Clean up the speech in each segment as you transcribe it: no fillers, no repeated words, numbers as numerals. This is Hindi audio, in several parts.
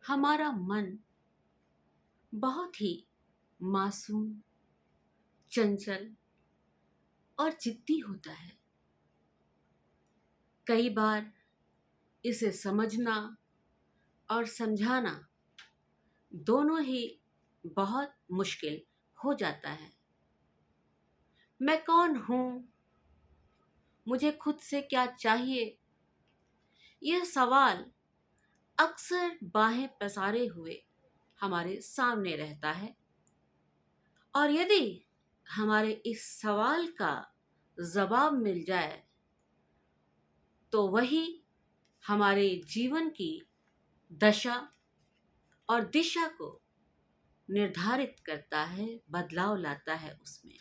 हमारा मन बहुत ही मासूम, चंचल और जिद्दी होता है। कई बार इसे समझना और समझाना दोनों ही बहुत मुश्किल हो जाता है। मैं कौन हूँ? मुझे खुद से क्या चाहिए? यह सवाल अक्सर बाहें पसारे हुए हमारे सामने रहता है और यदि हमारे इस सवाल का जवाब मिल जाए तो वही हमारे जीवन की दशा और दिशा को निर्धारित करता है, बदलाव लाता है उसमें।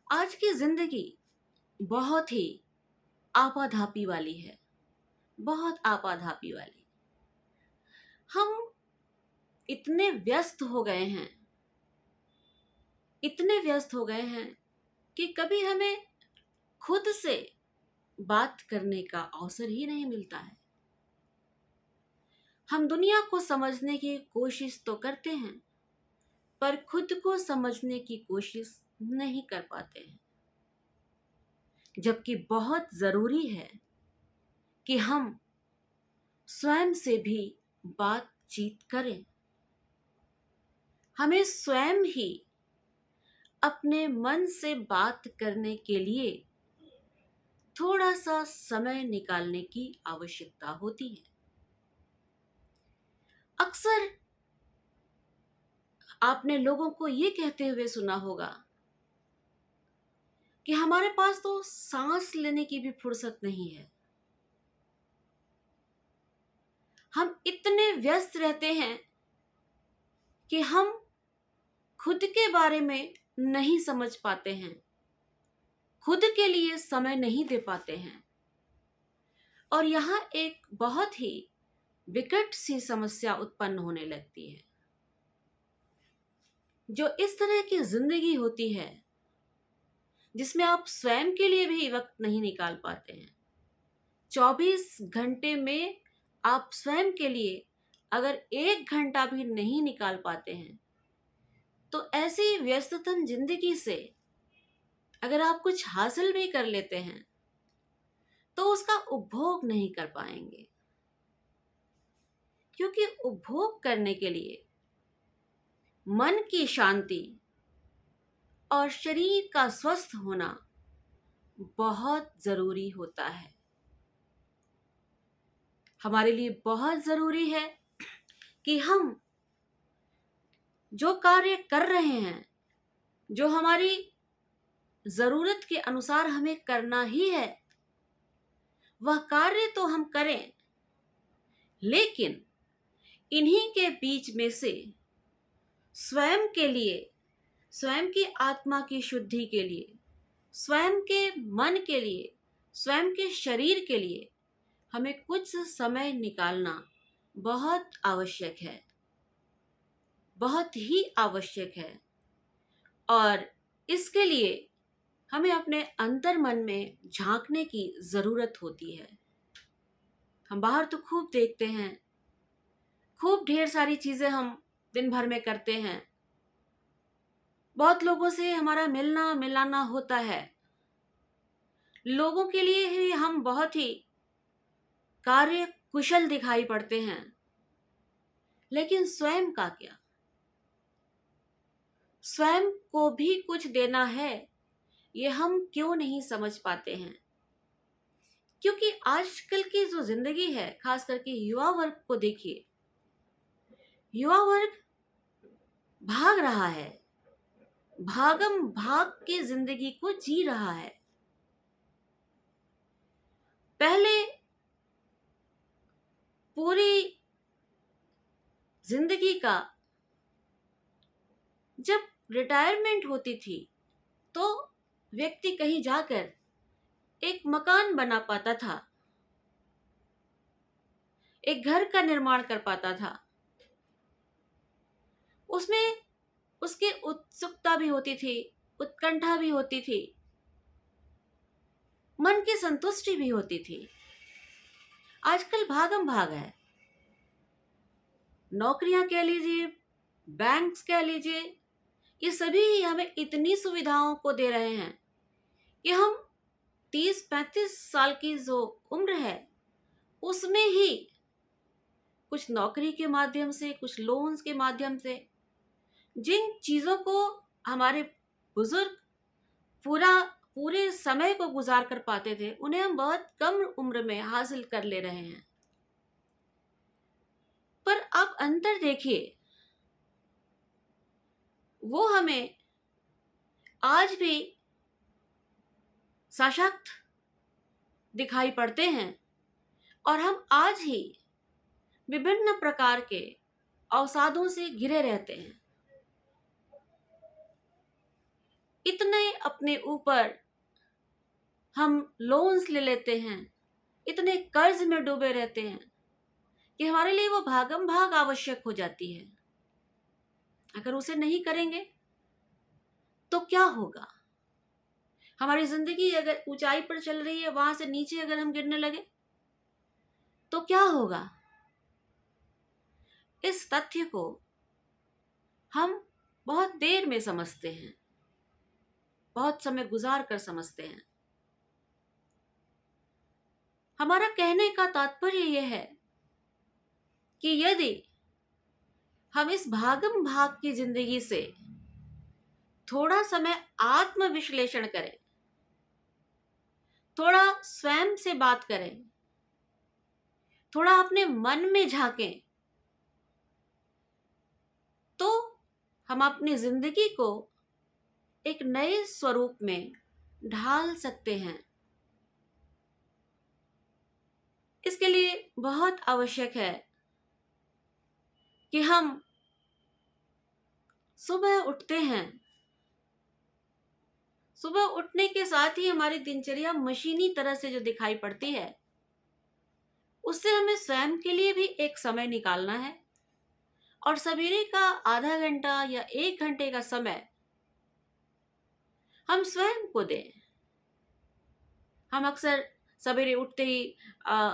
आज की जिंदगी बहुत ही आपाधापी वाली है, बहुत आपाधापी वाली। हम इतने व्यस्त हो गए हैं, इतने व्यस्त हो गए हैं कि कभी हमें खुद से बात करने का अवसर ही नहीं मिलता है। हम दुनिया को समझने की कोशिश तो करते हैं पर खुद को समझने की कोशिश नहीं कर पाते हैं, जबकि बहुत जरूरी है कि हम स्वयं से भी बातचीत करें। हमें स्वयं ही अपने मन से बात करने के लिए थोड़ा सा समय निकालने की आवश्यकता होती है। अक्सर आपने लोगों को ये कहते हुए सुना होगा कि हमारे पास तो सांस लेने की भी फुर्सत नहीं है। हम इतने व्यस्त रहते हैं कि हम खुद के बारे में नहीं समझ पाते हैं, खुद के लिए समय नहीं दे पाते हैं। और यहाँ एक बहुत ही विकट सी समस्या उत्पन्न होने लगती है। जो इस तरह की जिंदगी होती है जिसमें आप स्वयं के लिए भी वक्त नहीं निकाल पाते हैं। 24 घंटे में आप स्वयं के लिए अगर 1 घंटा भी नहीं निकाल पाते हैं तो ऐसी व्यस्ततम जिंदगी से अगर आप कुछ हासिल भी कर लेते हैं तो उसका उपभोग नहीं कर पाएंगे, क्योंकि उपभोग करने के लिए मन की शांति और शरीर का स्वस्थ होना बहुत जरूरी होता है। हमारे लिए बहुत जरूरी है कि हम जो कार्य कर रहे हैं, जो हमारी जरूरत के अनुसार हमें करना ही है, वह कार्य तो हम करें, लेकिन इन्हीं के बीच में से स्वयं के लिए, स्वयं की आत्मा की शुद्धि के लिए, स्वयं के मन के लिए, स्वयं के शरीर के लिए हमें कुछ समय निकालना बहुत आवश्यक है, बहुत ही आवश्यक है। और इसके लिए हमें अपने अंतर मन में झांकने की जरूरत होती है। हम बाहर तो खूब देखते हैं, खूब ढेर सारी चीजें हम दिन भर में करते हैं, बहुत लोगों से हमारा मिलना मिलाना होता है, लोगों के लिए ही हम बहुत ही कार्य कुशल दिखाई पड़ते हैं, लेकिन स्वयं का क्या? स्वयं को भी कुछ देना है, ये हम क्यों नहीं समझ पाते हैं? क्योंकि आजकल की जो जिंदगी है, खास करके युवा वर्ग को देखिए, युवा वर्ग भाग रहा है, भागम भाग के जिंदगी को जी रहा है। पहले पूरी जिंदगी का जब रिटायरमेंट होती थी तो व्यक्ति कहीं जाकर एक मकान बना पाता था, एक घर का निर्माण कर पाता था। उसमें उसकी उत्सुकता भी होती थी, उत्कंठा भी होती थी, मन की संतुष्टि भी होती थी। आजकल भागम भाग है, नौकरियां कह लीजिए, बैंक्स कह लीजिए, ये सभी ही हमें इतनी सुविधाओं को दे रहे हैं कि हम 30-35 साल की जो उम्र है उसमें ही कुछ नौकरी के माध्यम से, कुछ लोन्स के माध्यम से, जिन चीज़ों को हमारे बुजुर्ग पूरा पूरे समय को गुजार कर पाते थे, उन्हें हम बहुत कम उम्र में हासिल कर ले रहे हैं। पर आप अंतर देखिए, वो हमें आज भी सशक्त दिखाई पड़ते हैं और हम आज ही विभिन्न प्रकार के अवसादों से घिरे रहते हैं। इतने अपने ऊपर हम लोन्स ले लेते हैं, इतने कर्ज में डूबे रहते हैं कि हमारे लिए वो भागम भाग आवश्यक हो जाती है। अगर उसे नहीं करेंगे तो क्या होगा? हमारी जिंदगी अगर ऊंचाई पर चल रही है, वहां से नीचे अगर हम गिरने लगे तो क्या होगा? इस तथ्य को हम बहुत देर में समझते हैं, बहुत समय गुजार कर समझते हैं। हमारा कहने का तात्पर्य यह है कि यदि हम इस भागम भाग की जिंदगी से थोड़ा समय आत्मविश्लेषण करें, थोड़ा स्वयं से बात करें, थोड़ा अपने मन में झांकें, तो हम अपनी जिंदगी को एक नए स्वरूप में ढाल सकते हैं। इसके लिए बहुत आवश्यक है कि हम सुबह उठते हैं, सुबह उठने के साथ ही हमारी दिनचर्या मशीनी तरह से जो दिखाई पड़ती है, उससे हमें स्वयं के लिए भी एक समय निकालना है और सवेरे का आधा घंटा या 1 घंटे का समय हम स्वयं को दें। हम अक्सर सवेरे उठते ही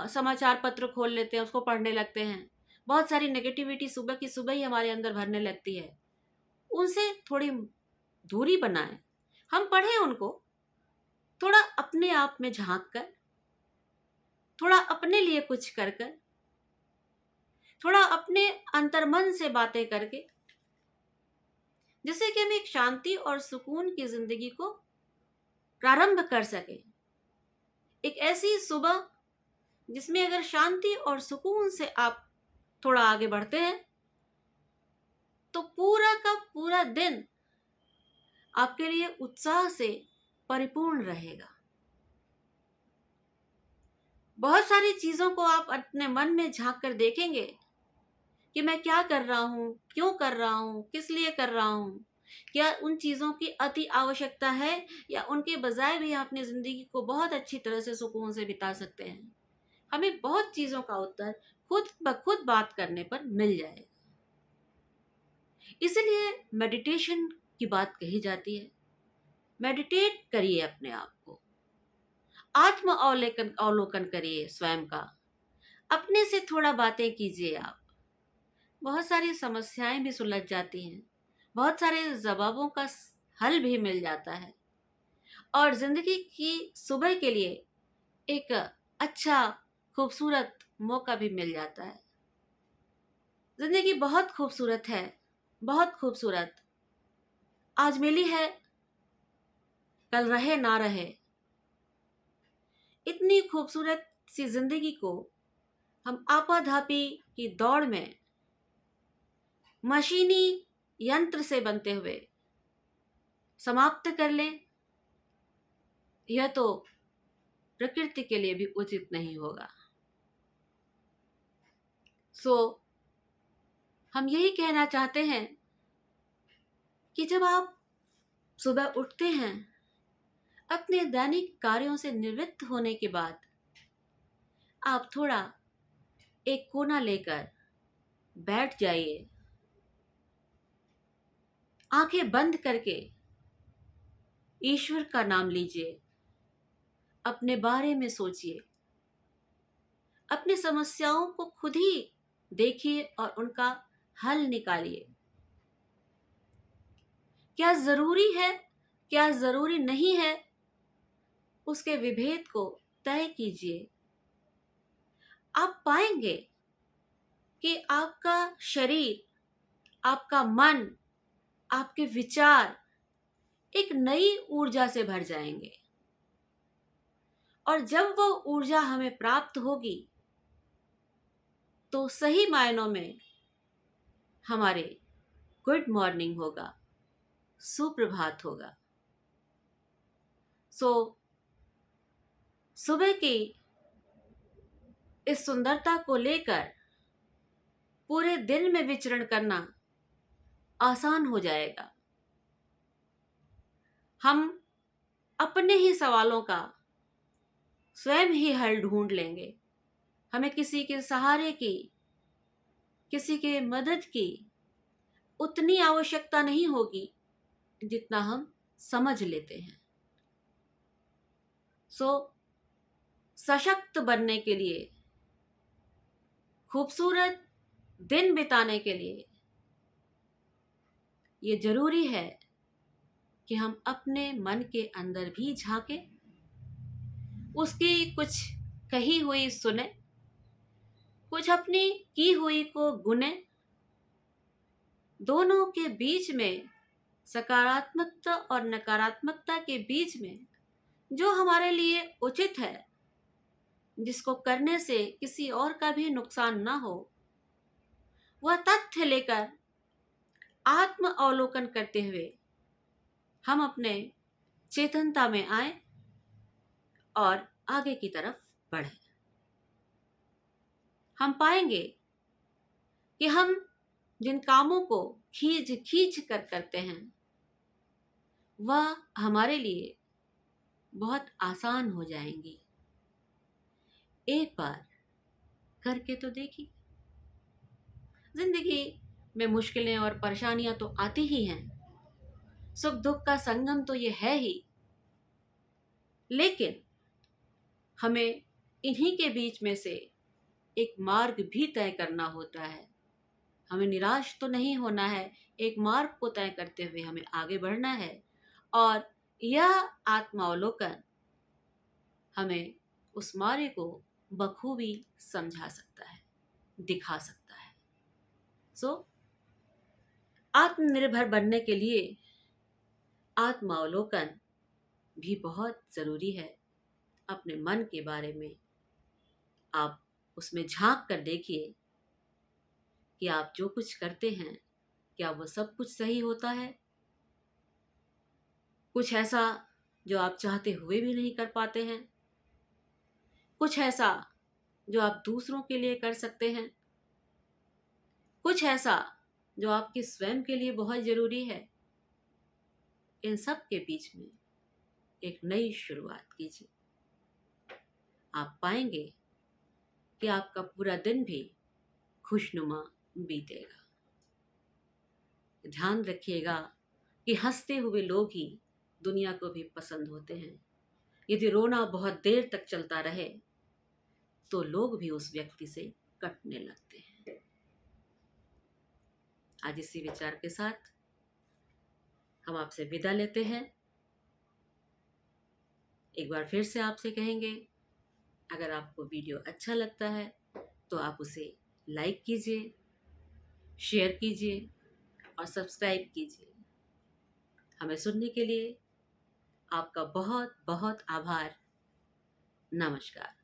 समाचार पत्र खोल लेते हैं, उसको पढ़ने लगते हैं। बहुत सारी नेगेटिविटी सुबह की सुबह ही हमारे अंदर भरने लगती है। उनसे थोड़ी दूरी बनाएं, हम पढ़ें उनको, थोड़ा अपने आप में झांक कर, थोड़ा अपने लिए कुछ कर कर, थोड़ा अपने अंतर्मन से बातें करके, जिससे कि हम एक शांति और सुकून की जिंदगी को प्रारंभ कर सके। एक ऐसी सुबह जिसमें अगर शांति और सुकून से आप थोड़ा आगे बढ़ते हैं तो पूरा का पूरा दिन आपके लिए उत्साह से परिपूर्ण रहेगा। बहुत सारी चीजों को आप अपने मन में झांक कर देखेंगे कि मैं क्या कर रहा हूं, क्यों कर रहा हूं, किस लिए कर रहा हूं, क्या उन चीजों की अति आवश्यकता है या उनके बजाय भी हम अपनी जिंदगी को बहुत अच्छी तरह से सुकून से बिता सकते हैं। हमें बहुत चीजों का उत्तर खुद ब खुद बात करने पर मिल जाएगा। इसलिए मेडिटेशन की बात कही जाती है। मेडिटेट करिए, अपने आप को आत्म अवलोकन करिए, स्वयं का, अपने से थोड़ा बातें कीजिए। आप बहुत सारी समस्याएं भी सुलझ जाती हैं, बहुत सारे जवाबों का हल भी मिल जाता है और जिंदगी की सुबह के लिए एक अच्छा खूबसूरत मौका भी मिल जाता है। जिंदगी बहुत खूबसूरत है, बहुत खूबसूरत। आज मिली है, कल रहे ना रहे। इतनी खूबसूरत सी जिंदगी को हम आपाधापी की दौड़ में मशीनी यंत्र से बनते हुए समाप्त कर लें, यह तो प्रकृति के लिए भी उचित नहीं होगा। हम यही कहना चाहते हैं कि जब आप सुबह उठते हैं, अपने दैनिक कार्यों से निवृत्त होने के बाद आप थोड़ा एक कोना लेकर बैठ जाइए, आंखें बंद करके ईश्वर का नाम लीजिए, अपने बारे में सोचिए, अपनी समस्याओं को खुद ही देखिए और उनका हल निकालिए। क्या जरूरी है, क्या जरूरी नहीं है, उसके विभेद को तय कीजिए। आप पाएंगे कि आपका शरीर, आपका मन, आपके विचार एक नई ऊर्जा से भर जाएंगे। और जब वो ऊर्जा हमें प्राप्त होगी तो सही मायनों में हमारे गुड मॉर्निंग होगा, सुप्रभात होगा। सुबह की इस सुंदरता को लेकर पूरे दिन में विचरण करना आसान हो जाएगा। हम अपने ही सवालों का स्वयं ही हल ढूंढ लेंगे। हमें किसी के सहारे की, किसी के मदद की उतनी आवश्यकता नहीं होगी जितना हम समझ लेते हैं। सशक्त बनने के लिए, खूबसूरत दिन बिताने के लिए ये जरूरी है कि हम अपने मन के अंदर भी झांके, उसकी कुछ कही हुई सुने, कुछ अपनी की हुई को गुने। दोनों के बीच में, सकारात्मकता और नकारात्मकता के बीच में जो हमारे लिए उचित है, जिसको करने से किसी और का भी नुकसान ना हो, वह तथ्य लेकर आत्म अवलोकन करते हुए हम अपने चेतनता में आए और आगे की तरफ बढ़े। हम पाएंगे कि हम जिन कामों को खींच खींच कर करते हैं वह हमारे लिए बहुत आसान हो जाएंगी। एक बार करके तो देखिए। जिंदगी में मुश्किलें और परेशानियां तो आती ही हैं, सुख दुख का संगम तो ये है ही, लेकिन हमें इन्हीं के बीच में से एक मार्ग भी तय करना होता है। हमें निराश तो नहीं होना है, एक मार्ग को तय करते हुए हमें आगे बढ़ना है। और यह आत्मावलोकन हमें उस मार्ग को बखूबी समझा सकता है, दिखा सकता है। आत्मनिर्भर बनने के लिए आत्मावलोकन भी बहुत जरूरी है। अपने मन के बारे में आप उसमें झांक कर देखिए कि आप जो कुछ करते हैं क्या वो सब कुछ सही होता है। कुछ ऐसा जो आप चाहते हुए भी नहीं कर पाते हैं, कुछ ऐसा जो आप दूसरों के लिए कर सकते हैं, कुछ ऐसा जो आपके स्वयं के लिए बहुत जरूरी है। इन सब के बीच में एक नई शुरुआत कीजिए। आप पाएंगे कि आपका पूरा दिन भी खुशनुमा बीतेगा। ध्यान रखिएगा कि हंसते हुए लोग ही दुनिया को भी पसंद होते हैं। यदि रोना बहुत देर तक चलता रहे तो लोग भी उस व्यक्ति से कटने लगते हैं। आज इसी विचार के साथ हम आपसे विदा लेते हैं। एक बार फिर से आपसे कहेंगे, अगर आपको वीडियो अच्छा लगता है तो आप उसे लाइक कीजिए, शेयर कीजिए और सब्सक्राइब कीजिए। हमें सुनने के लिए आपका बहुत बहुत आभार। नमस्कार।